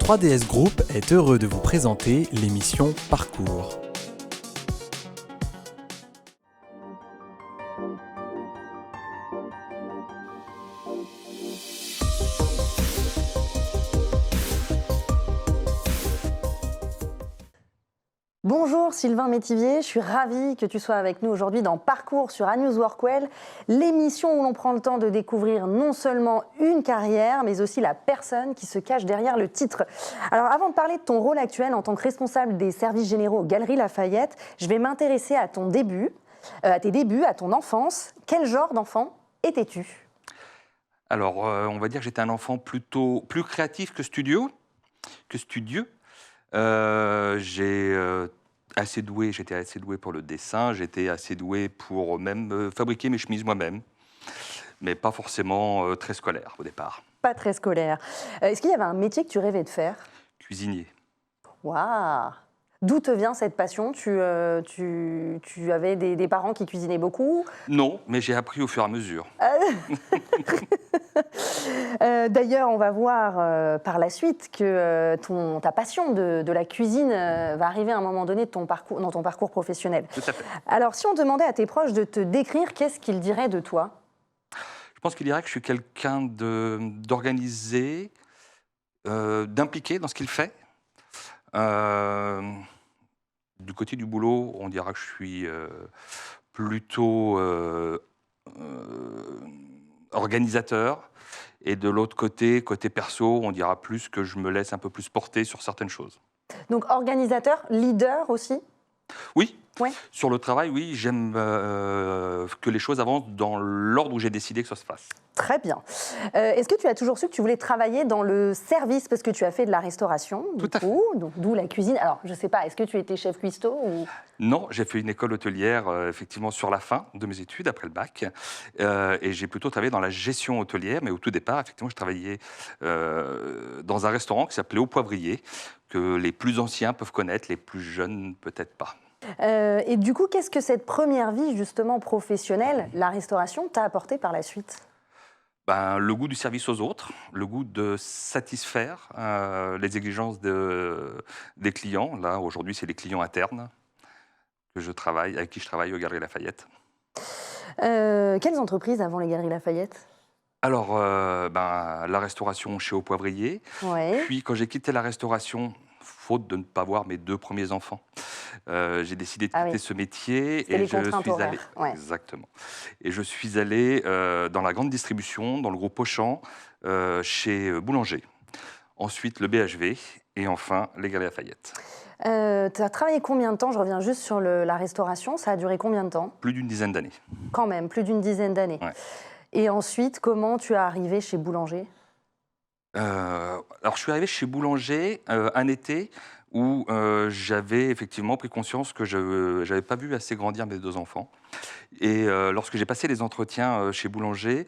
3DS Group est heureux de vous présenter l'émission Parcours. Bonjour Sylvain Métivier, je suis ravie que tu sois avec nous aujourd'hui dans Parcours sur A-News Workwell, l'émission où l'on prend le temps de découvrir non seulement une carrière, mais aussi la personne qui se cache derrière le titre. Alors avant de parler de ton rôle actuel en tant que responsable des services généraux aux Galeries Lafayette, je vais m'intéresser à ton début, à tes débuts, à ton enfance. Quel genre d'enfant étais-tu ? Alors, on va dire que j'étais un enfant plutôt plus créatif que studieux. J'étais assez doué pour le dessin, j'étais assez doué pour même fabriquer mes chemises moi-même, mais pas forcément très scolaire au départ. Pas très scolaire. Est-ce qu'il y avait un métier que tu rêvais de faire ? Cuisinier. Waouh ! D'où te vient cette passion ? Tu avais des parents qui cuisinaient beaucoup ? Non, mais j'ai appris au fur et à mesure. D'ailleurs, on va voir par la suite que ta passion de la cuisine va arriver à un moment donné dans ton parcours professionnel. Tout à fait. Alors, si on demandait à tes proches de te décrire, qu'est-ce qu'ils diraient de toi ? Je pense qu'il dirait que je suis quelqu'un d'organisé, d'impliqué dans ce qu'il fait. Du côté du boulot, on dira que je suis plutôt organisateur. Et de l'autre côté perso, on dira plus que je me laisse un peu plus porter sur certaines choses. Donc organisateur, leader aussi ? Oui, Ouais. Sur le travail, oui, j'aime que les choses avancent dans l'ordre où j'ai décidé que ça se fasse. Très bien. Est-ce que tu as toujours su que tu voulais travailler dans le service parce que tu as fait de la restauration, d'où la cuisine. Alors, je ne sais pas, est-ce que tu étais chef cuistot ou... Non, j'ai fait une école hôtelière effectivement sur la fin de mes études, après le bac, et j'ai plutôt travaillé dans la gestion hôtelière, mais au tout départ, effectivement, je travaillais dans un restaurant qui s'appelait Au Poivrier, que les plus anciens peuvent connaître, les plus jeunes peut-être pas. Et du coup, qu'est-ce que cette première vie, justement, professionnelle, la restauration, t'a apporté par la suite ? Le goût du service aux autres, le goût de satisfaire les exigences des clients. Là, aujourd'hui, c'est les clients internes avec qui je travaille aux Galeries Lafayette. Quelles entreprises avant les Galeries Lafayette ? Alors, la restauration chez Au Poivrier. Ouais. Puis, quand j'ai quitté la restauration, faute de ne pas voir mes 2 premiers enfants, j'ai décidé de quitter ce métier. Et les contraintes horaires. Ouais. Exactement. Et je suis allé dans la grande distribution, dans le groupe Auchan, chez Boulanger. Ensuite, le BHV. Et enfin, les Galeries Lafayette. Tu as travaillé combien de temps ? Je reviens juste sur la restauration. Ça a duré combien de temps ? Plus d'une dizaine d'années. Quand même, plus d'une dizaine d'années. Ouais. Et ensuite, comment tu es arrivé chez Boulanger ? Alors, je suis arrivé chez Boulanger un été où j'avais effectivement pris conscience que je n'avais pas vu assez grandir mes 2 enfants. Et lorsque j'ai passé les entretiens chez Boulanger,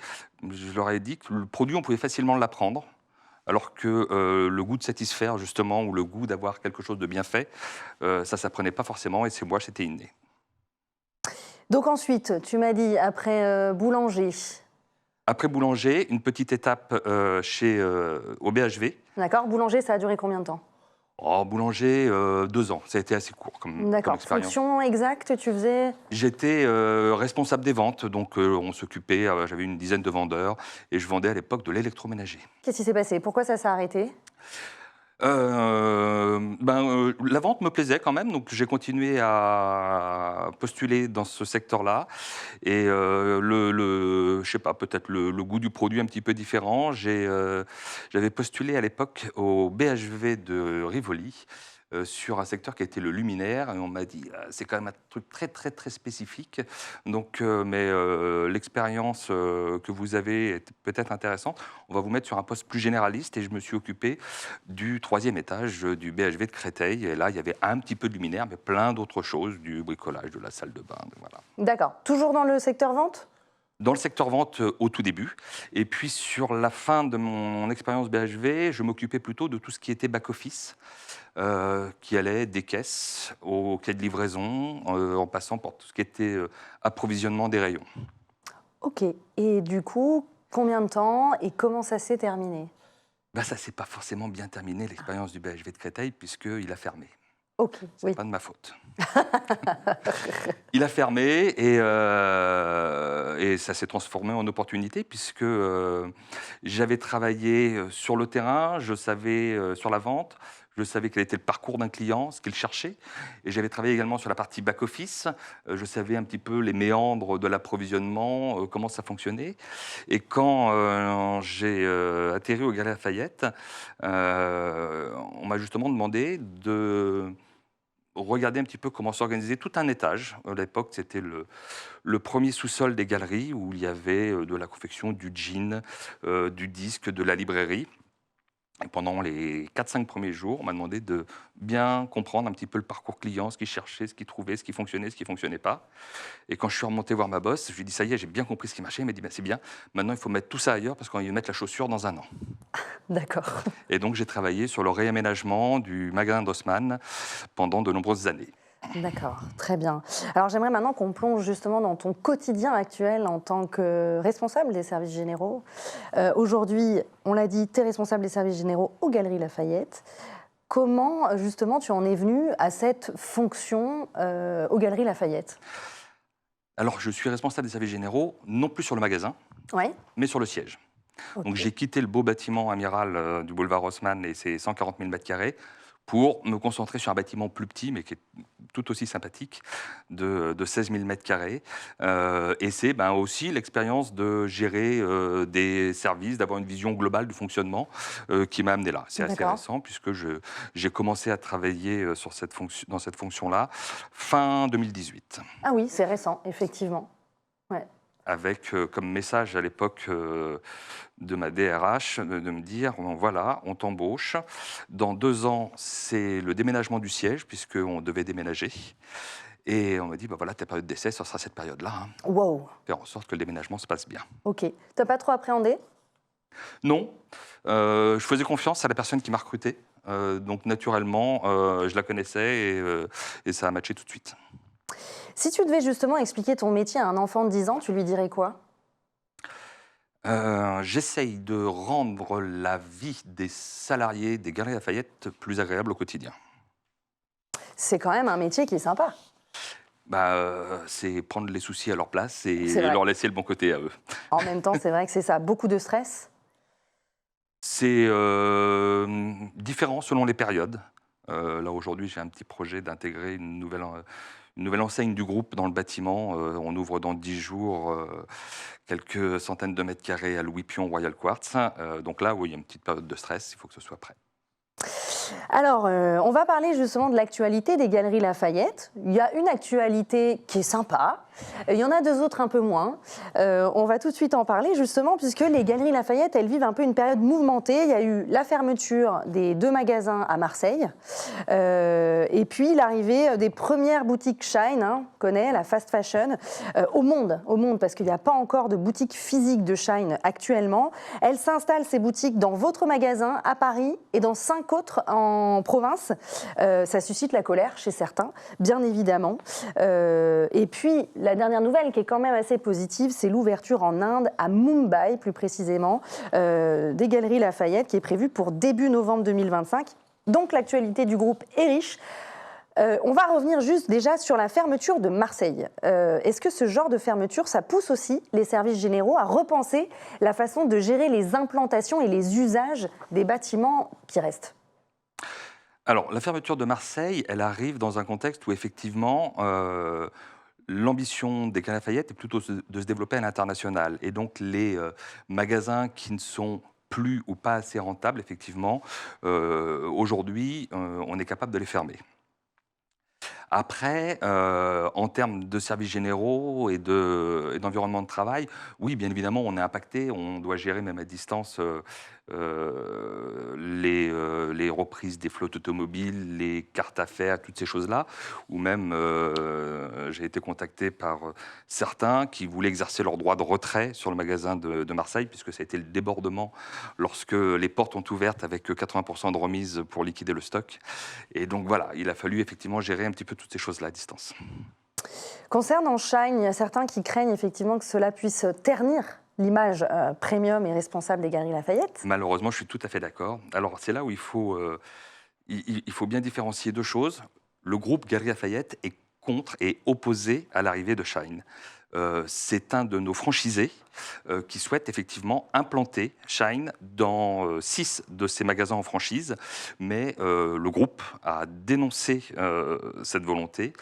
je leur ai dit que le produit, on pouvait facilement l'apprendre, alors que le goût de satisfaire, justement, ou le goût d'avoir quelque chose de bien fait, ça ne s'apprenait pas forcément, et c'était inné. Donc ensuite, tu m'as dit, après Boulanger... Après Boulanger, une petite étape au BHV. D'accord. Boulanger, ça a duré combien de temps ? Boulanger, 2 ans. Ça a été assez court comme expérience. Fonction exacte, tu faisais ? J'étais responsable des ventes, donc on s'occupait, j'avais une dizaine de vendeurs, et je vendais à l'époque de l'électroménager. Qu'est-ce qui s'est passé ? Pourquoi ça s'est arrêté ? La vente me plaisait quand même, donc j'ai continué à postuler dans ce secteur-là. Et je sais pas, peut-être le goût du produit un petit peu différent. J'avais postulé à l'époque au BHV de Rivoli sur un secteur qui était le luminaire, et on m'a dit c'est quand même un truc très très très spécifique. Donc, l'expérience que vous avez est peut-être intéressante. On va vous mettre sur un poste plus généraliste, et je me suis occupé du 3e étage du BHV de Créteil. Et là, il y avait un petit peu de luminaire, mais plein d'autres choses, du bricolage, de la salle de bain, voilà. D'accord. Toujours dans le secteur vente ? Dans le secteur vente au tout début. Et puis sur la fin de mon expérience BHV, je m'occupais plutôt de tout ce qui était back-office, qui allait des caisses au quai de livraison, en passant par tout ce qui était approvisionnement des rayons. Ok. Et du coup, combien de temps et comment ça s'est terminé ? Bah, ça s'est pas forcément bien terminé, l'expérience du BHV de Créteil, puisqu'il a fermé. Ok, C'est oui. pas de ma faute. Il a fermé et ça s'est transformé en opportunité puisque j'avais travaillé sur le terrain, je savais sur la vente, je savais quel était le parcours d'un client, ce qu'il cherchait. Et j'avais travaillé également sur la partie back-office. Je savais un petit peu les méandres de l'approvisionnement, comment ça fonctionnait. Et quand j'ai atterri au Galeries Lafayette, on m'a justement demandé de regarder un petit peu comment s'organisait tout un étage. À l'époque, c'était le premier sous-sol des galeries où il y avait de la confection, du jean, du disque, de la librairie. Et pendant les 4-5 premiers jours, on m'a demandé de bien comprendre un petit peu le parcours client, ce qu'il cherchait, ce qu'il trouvait, ce qui fonctionnait, ce qui ne fonctionnait pas. Et quand je suis remonté voir ma boss, je lui ai dit, ça y est, j'ai bien compris ce qui marchait. Il m'a dit, ben, c'est bien, maintenant il faut mettre tout ça ailleurs parce qu'on va y mettre la chaussure dans un an. D'accord. Et donc j'ai travaillé sur le réaménagement du magasin d'Haussmann pendant de nombreuses années. D'accord, très bien. Alors j'aimerais maintenant qu'on plonge justement dans ton quotidien actuel en tant que responsable des services généraux. Aujourd'hui, on l'a dit, tu es responsable des services généraux aux Galeries Lafayette. Comment justement tu en es venu à cette fonction aux Galeries Lafayette? Alors je suis responsable des services généraux, non plus sur le magasin, Oui. mais sur le siège. Ok. Donc j'ai quitté le beau bâtiment amiral du boulevard Haussmann et ses 140 000 m² pour me concentrer sur un bâtiment plus petit, mais qui est tout aussi sympathique, de 16 000 m². Et c'est aussi l'expérience de gérer des services, d'avoir une vision globale du fonctionnement qui m'a amené là. C'est assez D'accord. récent, puisque j'ai commencé à travailler dans cette fonction-là fin 2018. Ah oui, c'est récent, effectivement. Ouais. Avec comme message à l'époque de ma DRH de me dire, bon, voilà, on t'embauche. Dans 2 ans, c'est le déménagement du siège, puisqu'on devait déménager. Et on m'a dit, bah voilà, ta période d'essai, ça sera cette période-là. Hein. Wow. Faire en sorte que le déménagement se passe bien. Ok. T'as pas trop appréhendé? Non, je faisais confiance à la personne qui m'a recruté. Donc naturellement, je la connaissais et ça a matché tout de suite. Si tu devais justement expliquer ton métier à un enfant de 10 ans, tu lui dirais quoi? J'essaye de rendre la vie des salariés des Galeries Lafayette plus agréable au quotidien. C'est quand même un métier qui est sympa. C'est prendre les soucis à leur place et C'est vrai. leur laisser le bon côté à eux. En même temps, c'est vrai que c'est ça. Beaucoup de stress. C'est différent selon les périodes. Là, aujourd'hui, j'ai un petit projet d'intégrer une nouvelle enseigne du groupe dans le bâtiment. On ouvre dans 10 jours quelques centaines de mètres carrés à Louis Pion, Royal Quartz. Donc là, oui, il y a une petite période de stress, il faut que ce soit prêt. Alors, on va parler justement de l'actualité des Galeries Lafayette. Il y a une actualité qui est sympa. Il y en a 2 autres un peu moins. On va tout de suite en parler justement puisque les Galeries Lafayette, elles vivent un peu une période mouvementée. Il y a eu la fermeture des 2 magasins à Marseille et puis l'arrivée des premières boutiques Shine, on connaît la fast fashion, au monde parce qu'il n'y a pas encore de boutique physique de Shine actuellement. Elles s'installent ces boutiques dans votre magasin à Paris et dans 5 autres en province. Ça suscite la colère chez certains, bien évidemment. Et puis, la dernière nouvelle qui est quand même assez positive, c'est l'ouverture en Inde, à Mumbai plus précisément, des Galeries Lafayette qui est prévue pour début novembre 2025. Donc l'actualité du groupe est riche. On va revenir juste déjà sur la fermeture de Marseille. Est-ce que ce genre de fermeture, ça pousse aussi les services généraux à repenser la façon de gérer les implantations et les usages des bâtiments qui restent ? Alors, la fermeture de Marseille, elle arrive dans un contexte où effectivement, l'ambition des Galeries Lafayette est plutôt de se développer à l'international. Et donc, les magasins qui ne sont plus ou pas assez rentables, effectivement, aujourd'hui, on est capable de les fermer. Après, en termes de services généraux et d'environnement de travail, oui, bien évidemment, on est impacté. On doit gérer même à distance les reprises des flottes automobiles, les cartes affaires, toutes ces choses-là. Ou même, j'ai été contacté par certains qui voulaient exercer leur droit de retrait sur le magasin de Marseille, puisque ça a été le débordement lorsque les portes ont ouvertes avec 80% de remise pour liquider le stock. Et donc voilà, il a fallu effectivement gérer un petit peu toutes ces choses-là à distance. Concernant Shine, il y a certains qui craignent effectivement que cela puisse ternir l'image premium et responsable des Galeries Lafayette. Malheureusement, je suis tout à fait d'accord. Alors, c'est là où il faut bien différencier deux choses. Le groupe Galeries Lafayette est contre et opposé à l'arrivée de Shine. C'est un de nos franchisés qui souhaite effectivement implanter Shine dans 6 de ses magasins en franchise, mais le groupe a dénoncé cette volonté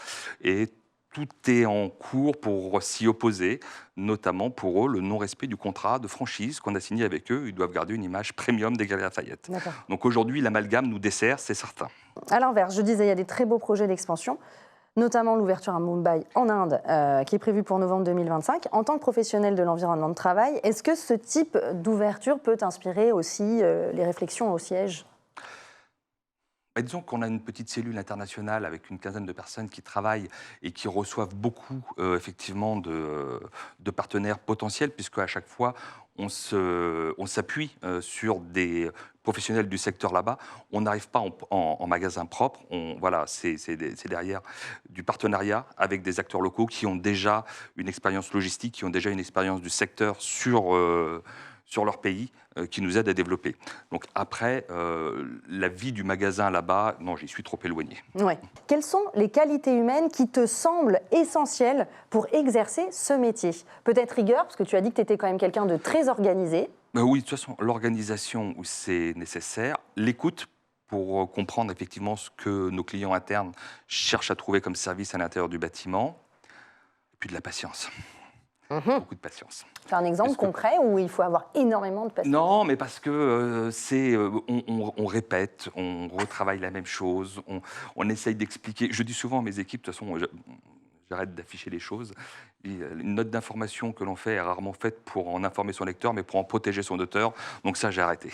et tout est en cours pour s'y opposer, notamment pour eux le non-respect du contrat de franchise qu'on a signé avec eux. Ils doivent garder une image premium des Galeries Lafayette. Donc aujourd'hui, l'amalgame nous dessert, c'est certain. À l'inverse, je disais, il y a des très beaux projets d'expansion, notamment l'ouverture à Mumbai en Inde, qui est prévue pour novembre 2025. En tant que professionnel de l'environnement de travail, est-ce que ce type d'ouverture peut inspirer aussi les réflexions au siège ? Disons qu'on a une petite cellule internationale avec une quinzaine de personnes qui travaillent et qui reçoivent beaucoup effectivement de partenaires potentiels, puisque à chaque fois on s'appuie sur des professionnels du secteur là-bas. On n'arrive pas en magasin propre. Voilà, c'est derrière du partenariat avec des acteurs locaux qui ont déjà une expérience logistique, qui ont déjà une expérience du secteur sur leur pays, qui nous aide à développer. Donc après, la vie du magasin là-bas, non, j'y suis trop éloigné. Ouais. Quelles sont les qualités humaines qui te semblent essentielles pour exercer ce métier ? Peut-être rigueur, parce que tu as dit que tu étais quand même quelqu'un de très organisé. Oui, de toute façon, l'organisation où c'est nécessaire, l'écoute pour comprendre effectivement ce que nos clients internes cherchent à trouver comme service à l'intérieur du bâtiment, et puis de la patience. Beaucoup de patience. Tu as un exemple concret où il faut avoir énormément de patience ? Non, mais parce que on répète, on retravaille la même chose, on essaye d'expliquer. Je dis souvent à mes équipes, de toute façon, j'arrête d'afficher les choses. Une note d'information que l'on fait est rarement faite pour en informer son lecteur, mais pour en protéger son auteur. Donc ça, j'ai arrêté.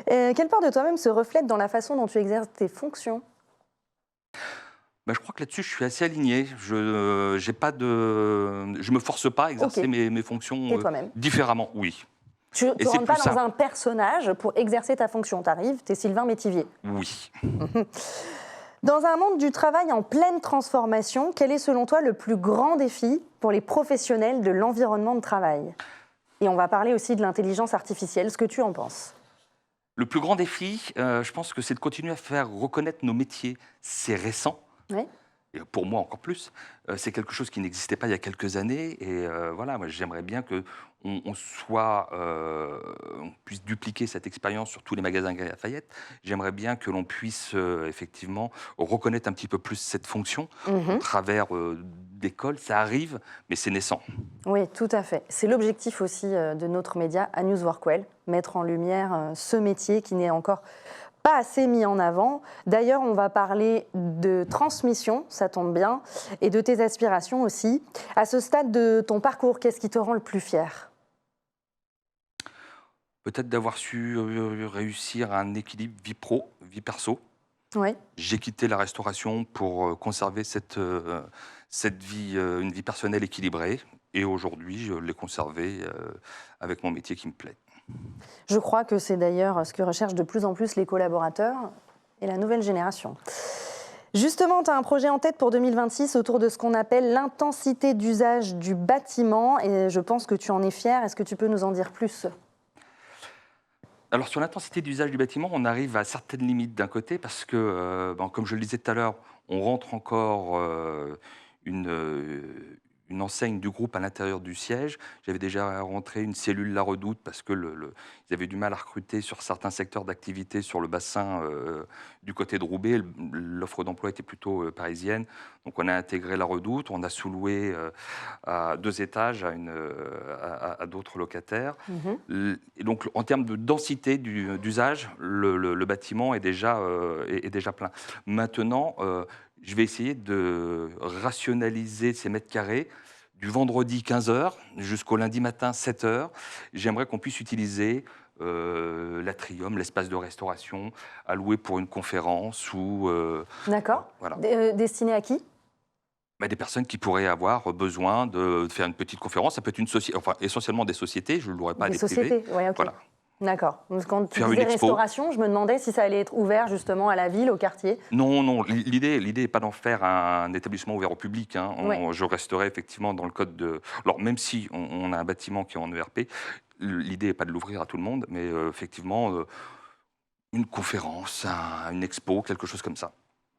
Quelle part de toi-même se reflète dans la façon dont tu exerces tes fonctions ? Je crois que là-dessus, je suis assez aligné. Je me force pas à exercer mes fonctions différemment, oui. Tu ne rentres pas dans un personnage pour exercer ta fonction. Tu arrives, tu es Sylvain Métivier. Oui. Dans un monde du travail en pleine transformation, quel est selon toi le plus grand défi pour les professionnels de l'environnement de travail ? Et on va parler aussi de l'intelligence artificielle, ce que tu en penses ? Le plus grand défi, je pense que c'est de continuer à faire reconnaître nos métiers. C'est récent. Oui. Et pour moi encore plus, c'est quelque chose qui n'existait pas il y a quelques années. Et voilà, moi j'aimerais bien qu'on puisse dupliquer cette expérience sur tous les magasins Galeries Lafayette. J'aimerais bien que l'on puisse effectivement reconnaître un petit peu plus cette fonction au travers d'écoles. Ça arrive, mais c'est naissant. Oui, tout à fait. C'est l'objectif aussi de notre média, A News Workwell, mettre en lumière ce métier qui n'est encore pas assez mis en avant. D'ailleurs, on va parler de transmission, ça tombe bien, et de tes aspirations aussi. À ce stade de ton parcours, qu'est-ce qui te rend le plus fier ? Peut-être d'avoir su réussir un équilibre vie pro, vie perso. Oui. J'ai quitté la restauration pour conserver cette vie, une vie personnelle équilibrée. Et aujourd'hui, je l'ai conservée avec mon métier qui me plaît. Je crois que c'est d'ailleurs ce que recherchent de plus en plus les collaborateurs et la nouvelle génération. Justement, tu as un projet en tête pour 2026 autour de ce qu'on appelle l'intensité d'usage du bâtiment et je pense que tu en es fier. Est-ce que tu peux nous en dire plus ? Alors sur l'intensité d'usage du bâtiment, on arrive à certaines limites d'un côté parce que, comme je le disais tout à l'heure, on rentre encore une enseigne du groupe à l'intérieur du siège. J'avais déjà rentré une cellule La Redoute parce que ils avaient du mal à recruter sur certains secteurs d'activité sur le bassin du côté de Roubaix. L'offre d'emploi était plutôt parisienne. Donc on a intégré La Redoute, on a sous-loué à 2 étages à d'autres locataires. Et donc en termes de densité d'usage, le bâtiment est déjà plein. Maintenant, je vais essayer de rationaliser ces mètres carrés du vendredi 15h jusqu'au lundi matin 7h. J'aimerais qu'on puisse utiliser l'atrium, l'espace de restauration, alloué pour une conférence ou... D'accord. Voilà. Destiné à qui ? Des personnes qui pourraient avoir besoin de faire une petite conférence. Ça peut être une société, enfin essentiellement des sociétés, je ne l'aurais pas des privés. sociétés, oui, ok. Voilà. D'accord. Donc, quand tu faire une disais expo. restauration, je me demandais si ça allait être ouvert justement à la ville, au quartier. Non, non, l'idée n'est pas d'en faire un établissement ouvert au public, hein. Ouais. Je resterai effectivement dans le code de... Alors, même si on a un bâtiment qui est en ERP, l'idée n'est pas de l'ouvrir à tout le monde, mais effectivement, une conférence, une expo, quelque chose comme ça.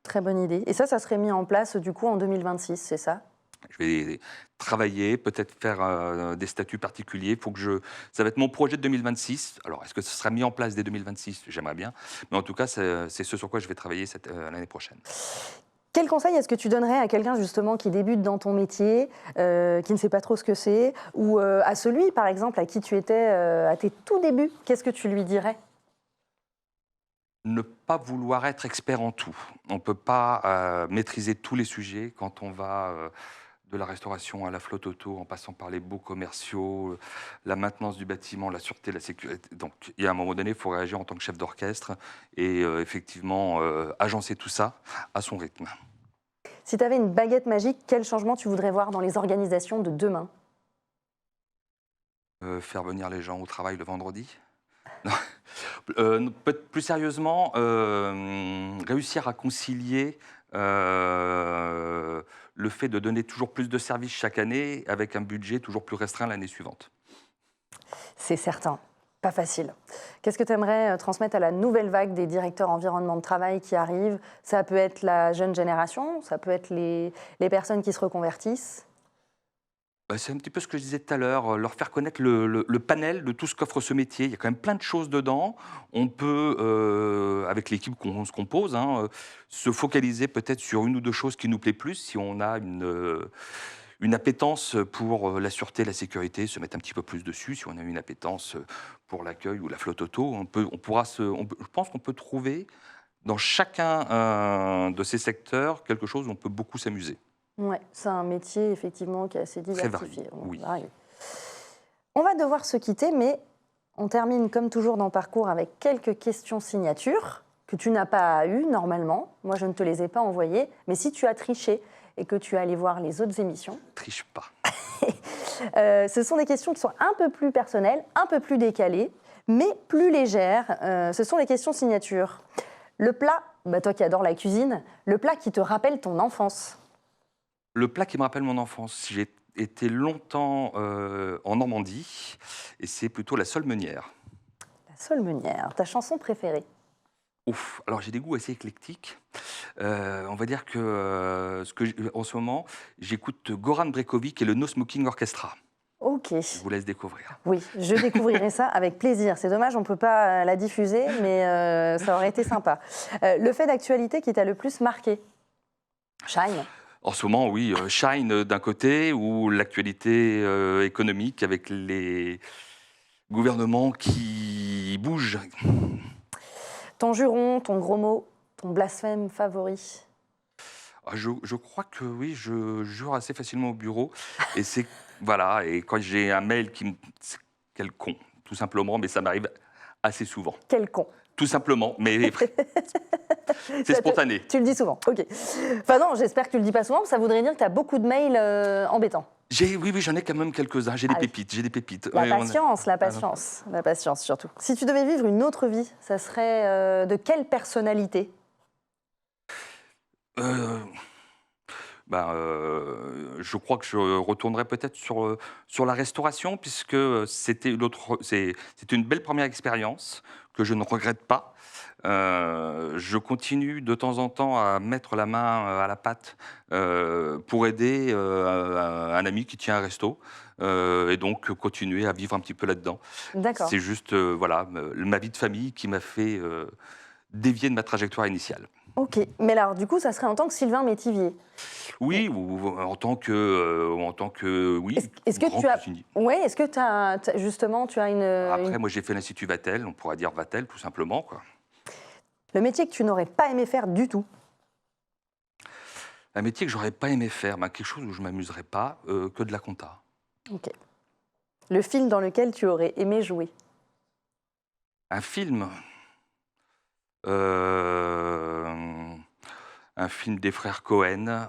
Très bonne idée. Et ça serait mis en place du coup en 2026, c'est ça? Je vais travailler, peut-être faire des statuts particuliers. Ça va être mon projet de 2026. Alors, est-ce que ce sera mis en place dès 2026? J'aimerais bien. Mais en tout cas, c'est ce sur quoi je vais travailler l'année prochaine. Quel conseil est-ce que tu donnerais à quelqu'un justement qui débute dans ton métier, qui ne sait pas trop ce que c'est, ou à celui par exemple à qui tu étais à tes tout débuts? Qu'est-ce que tu lui dirais? Ne pas vouloir être expert en tout. On ne peut pas maîtriser tous les sujets quand on va de la restauration à la flotte auto, en passant par les baux commerciaux, la maintenance du bâtiment, la sûreté, la sécurité. Donc, il y a un moment donné, il faut réagir en tant que chef d'orchestre et effectivement agencer tout ça à son rythme. Si tu avais une baguette magique, quel changement tu voudrais voir dans les organisations de demain? Faire venir les gens au travail le vendredi. Non. Plus sérieusement, réussir à concilier le fait de donner toujours plus de services chaque année avec un budget toujours plus restreint l'année suivante. C'est certain, pas facile. Qu'est-ce que tu aimerais transmettre à la nouvelle vague des directeurs environnement de travail qui arrivent? Ça peut être la jeune génération, ça peut être les personnes qui se reconvertissent. C'est un petit peu ce que je disais tout à l'heure, leur faire connaître le panel de tout ce qu'offre ce métier. Il y a quand même plein de choses dedans. On peut, avec l'équipe qu'on se compose, hein, se focaliser peut-être sur une ou deux choses qui nous plaît plus. Si on a une appétence pour la sûreté, la sécurité, se mettre un petit peu plus dessus. Si on a une appétence pour l'accueil ou la flotte auto, je pense qu'on peut trouver dans chacun de ces secteurs quelque chose où on peut beaucoup s'amuser. Ouais, c'est un métier effectivement qui est assez Très diversifié. varié, oui. On va devoir se quitter, mais on termine comme toujours dans Parcours avec quelques questions signatures que tu n'as pas eues normalement. Moi, je ne te les ai pas envoyées, mais si tu as triché et que tu es allé voir les autres émissions, Triche pas. ce sont des questions qui sont un peu plus personnelles, un peu plus décalées, mais plus légères. Ce sont les questions signatures. Le plat, toi qui adores la cuisine, le plat qui te rappelle ton enfance. Le plat qui me rappelle mon enfance, j'ai été longtemps en Normandie et c'est plutôt la solmeunière. La solmeunière, ta chanson préférée? Ouf, alors j'ai des goûts assez éclectiques. On va dire que, en ce moment, j'écoute Goran Bregovic et le No Smoking Orchestra. Ok. Je vous laisse découvrir. Oui, je découvrirai ça avec plaisir. C'est dommage, on ne peut pas la diffuser, mais ça aurait été sympa. Le fait d'actualité qui t'a le plus marqué? Shine. En ce moment, oui, Shine d'un côté, ou l'actualité économique avec les gouvernements qui bougent. Ton juron, ton gros mot, ton blasphème favori? Je crois que oui, je jure assez facilement au bureau. Et c'est voilà. Et quand j'ai un mail qui me... Quel con, tout simplement, mais ça m'arrive assez souvent. Quel con. Tout simplement, mais c'est spontané. Tu le dis souvent, ok. Enfin non, j'espère que tu le dis pas souvent, ça voudrait dire que tu as beaucoup de mails embêtants. Oui, j'en ai quand même quelques-uns. J'ai des pépites. La Ouais, patience surtout. Si tu devais vivre une autre vie, ça serait de quelle personnalité? Je crois que je retournerai peut-être sur la restauration, puisque c'était une belle première expérience que je ne regrette pas. Je continue de temps en temps à mettre la main à la pâte pour aider un ami qui tient un resto, et donc continuer à vivre un petit peu là-dedans. D'accord. C'est juste ma vie de famille qui m'a fait dévier de ma trajectoire initiale. Ok, mais alors du coup, ça serait en tant que Sylvain Métivier. Oui, ou en tant que oui. Est-ce que grand tu as, cuisinier. ouais, est-ce que justement, tu as Après, moi, j'ai fait l'Institut Vatel, on pourrait dire Vatel, tout simplement, quoi. le métier que tu n'aurais pas aimé faire du tout? Un métier que j'aurais pas aimé faire, quelque chose où je m'amuserais pas, que de la compta. Ok. Le film dans lequel tu aurais aimé jouer? Un film, un film des frères Cohen,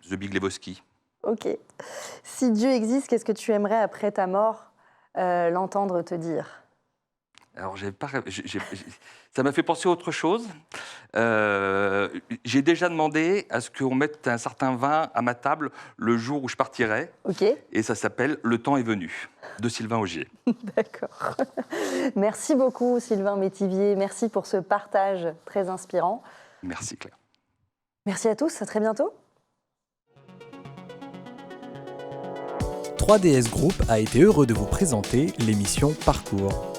The Big Lebowski. Ok. Si Dieu existe, qu'est-ce que tu aimerais après ta mort l'entendre te dire? Alors, ça m'a fait penser à autre chose. J'ai déjà demandé à ce qu'on mette un certain vin à ma table le jour où je partirai. Ok, Et ça s'appelle Le temps est venu, de Sylvain Augier. d'accord. Merci beaucoup Sylvain Métivier, merci pour ce partage très inspirant. Merci Claire. Merci à tous, à très bientôt. 3DS Group a été heureux de vous présenter l'émission Parcours.